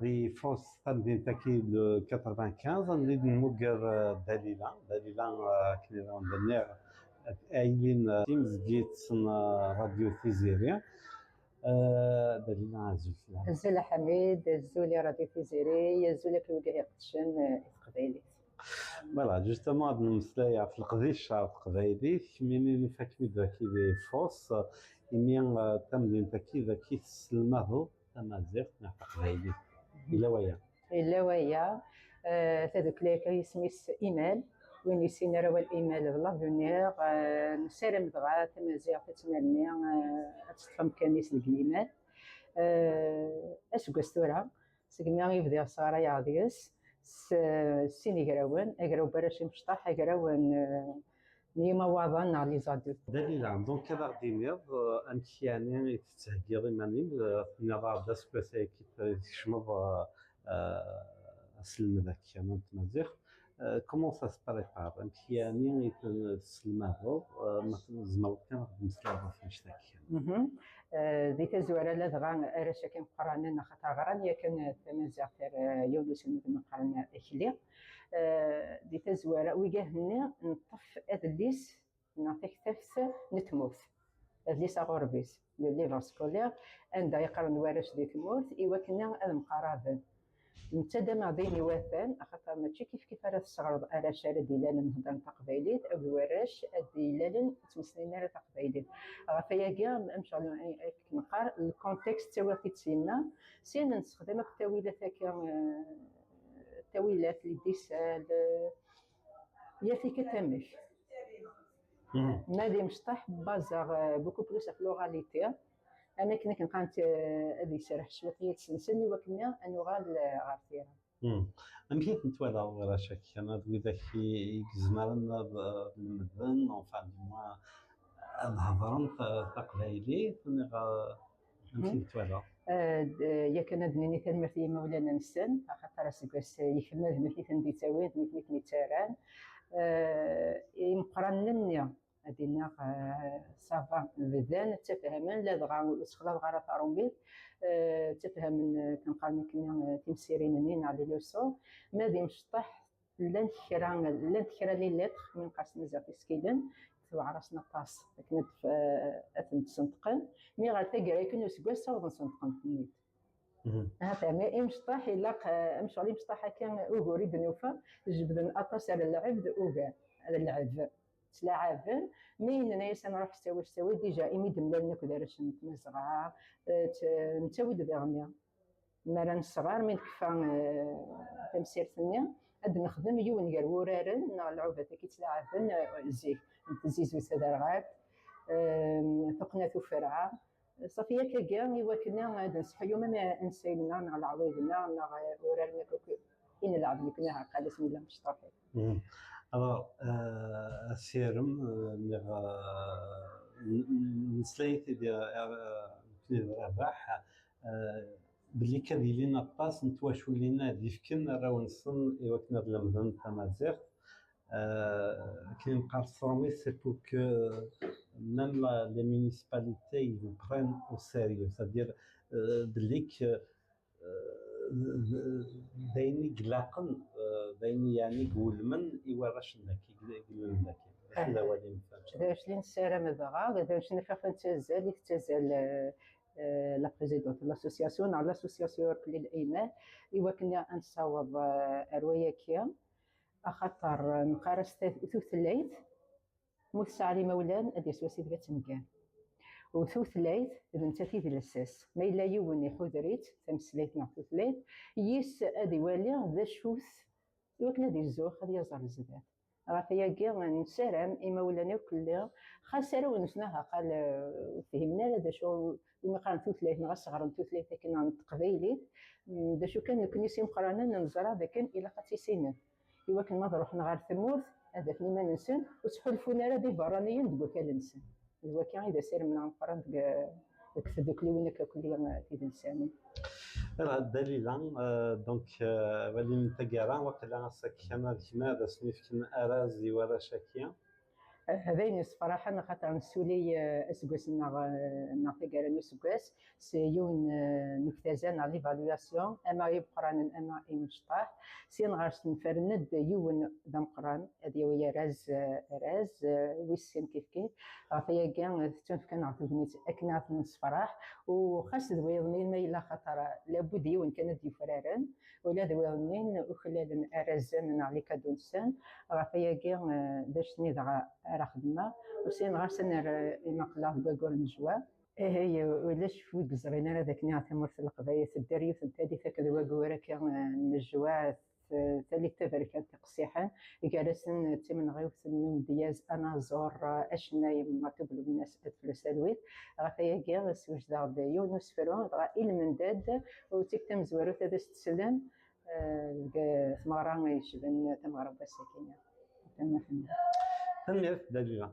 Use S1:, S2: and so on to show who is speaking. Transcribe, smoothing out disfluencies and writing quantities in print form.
S1: في فوس تمدين تاكيد 95 نريد نموكر دليلة كنا ندير ايلين تيمز جيت راديو تيزيريا دليلة عزيز فيها.
S2: الزول حميد الزولي راديو تيزيري الزولي كيوقع يقتشن تقبايليت.
S1: فوالا جوستومون هاد المسلايا في القضيش التقبايلي ميمي فاكمي ذاكي في فوس يمين تمدين تاكي ذاكي تسلمه تمازيغ مع تقبايلي إلا ويا
S2: ويا تذوك لي كيسميس ايميل وين يسينا راه الايميل لافونيغ نسالم دغا تمازيغ تتمنى تفهم كانيس الايميل اش قستورها سكني يبدا صار يا ديس سيني كراون اقراو براش مشطح اقراون نيما واضن على لي زادو
S1: دليل دونك كذا غادي نيض انت يعني تتهجي ماني نضع داس كوسا كي تشمض اسلم ذاك انا تمازيغ كومون سا سبريبار انت يعني تسلمه مثلا زعما كان مسلا في نشتاك
S2: دي تزوار لا دغا راشا كان قرانا خاطر غران يا كان تمازيغ يونس من قرانا اكلي دي تزوار ويجاهنا نطف ادليس نعطيك تفس نتموت ادليس غوربيس لي فاسكولير عند يقرن وارش دي تموت ايوا كنا المقرابين نتدا مع ديني وثان خاطر ماشي كيف راه الصغر راه شارد ديال نهضر تقبايليت او الوراش ديال تمسلينا راه تقبايليت فيا كاع مشى نقار الكونتكست تاوي تيتسينا سين نستخدم التاويلات هكا التاويلات اللي ديسال يا فيك تمش نادي مشطح بازار بوكو بلوس فلوراليتي انا كنا كنقانت هذه شرح شويه تسلسلني وكنا انوغال غارتيرا
S1: امكن نتوالا ولا شك انا ذاك يزمرنا بالمدن اونفان دي موا الهضرن تقبايلي امكن نتوالا
S2: يا كان دنيني تنمرتي مولانا نسن خاطر سكاس يكمل مثلي تندي تاويد مثلي كنيتاران مقرنني هادينا صافا بدان تفهمن لا دغا سخلا دغا راه تارومبيت تفهمن كنقارن كنا تمسيرين على لوسو ما دي مشطح لان كرا لي لتر من قاسنا زافي سكيدن وعرسنا طاس كنت اثنت سنتقن مي غير تقرا كنا سكوا صوت سنتقن نيت هذا ما مشطح الا مش علي مشطح كان اوغوري دنوفا جبدن اطاس على العبد اوغا على العبد تلاعبن مين انا نروح استوي ديجا ايمي دملنا كذا راش نتمزغا نتاوي دغنيا مران الصغار من كفا تمسير ثانيه اد نخدم يون غير ورارن نا العوبه كيتلاعبن زيك نتزيزو سدرغات ثقنا فرعه صافي كاع ايوا كنا غادي نصحيو ما نسينا على عويدنا نا ورارنا إن لعب نكنا هكا بسم الله مش طافي.
S1: alors السيرم نسليت ديال الرباح بلي كدير لنا باس نتواشوا لينا اللي فكنا راه نصن ايوا كنا لمدن تمازيغ كاين قارصومي سي بور كو même les municipalités ils vous prennent au sérieux c'est-à-dire بليك دايني قلاقن دايني يعني قول من يوراش ذاك يقول ذاك هذا هو اللي مفهمش
S2: داش لي نسارة مدغا داش نفخ نتزال يتزال لا بريزيدونت لاسوسياسيون على لاسوسياسيون للايمان ايوا كنا نصاوب روايه كيا اخاطر نقارس ثلاث موسعري مولان ادي سواسي ديال تمكان وثلاث بنت في الاساس ما الا يوني حذريت تمسليت مع ثلاث يس ادي والي ذا شوث وكنا دي الزوخ هذه يزار الزباد راه فيا كاع نسالم اما ولاني كلها خاسره ونسناها قال فهمنا هذا شو وما قال ثلاث نغا صغر ثلاثه كنا تقبيلي دا شو كان كنيسيم قرانا نزرا ذاك الى قاتي سنين ايوا كنا نروح نغار ثمورث هذا فني ما ننسى وتحلفونا راه دي برانيين تقول كان ننسى هو كان اذا سير من القران داك دوك اللي وينك كل في لساني
S1: الدليل دونك ولي نتقرا وقيلا ساكنه كما هذا سنيف كنا ارازي ولا شاكيه
S2: هذين الصراحة خاطر نسولي اسكواس نعطي نسكواس سيون نكتازان على ليفالواسيون اما يبقران اما يمشطاح سين غارس نفرند يون ذا مقران هذه ويا راز ويسين كيف عطيا كاع كان عطي بنيت اكنات من الصفراح وخاص ذويضنين ما الا خاطر لابد يون كانت يفرارن ولا ذويضنين وخلال ارزان على كادونسان عطيا كاع باش نيدغا خدمه وسين غارسن المقلا كاكور نجوا هي ولاش في قزرين انا ذاك نعطي مرت القضايا الدريه ثاني ذاك ذوا كان نجوا ثالث تبركات تقصيحا جالسن تمن غيوث النوم دياز انا زور اشنا ما قبل الناس اتفلس الويت غفايا كيا سوج دار يونس فرون غا المنداد وتكتم زوارو تدس تسلم ثمارا يشبن ثمارا بساكينه
S1: تنمية دليلة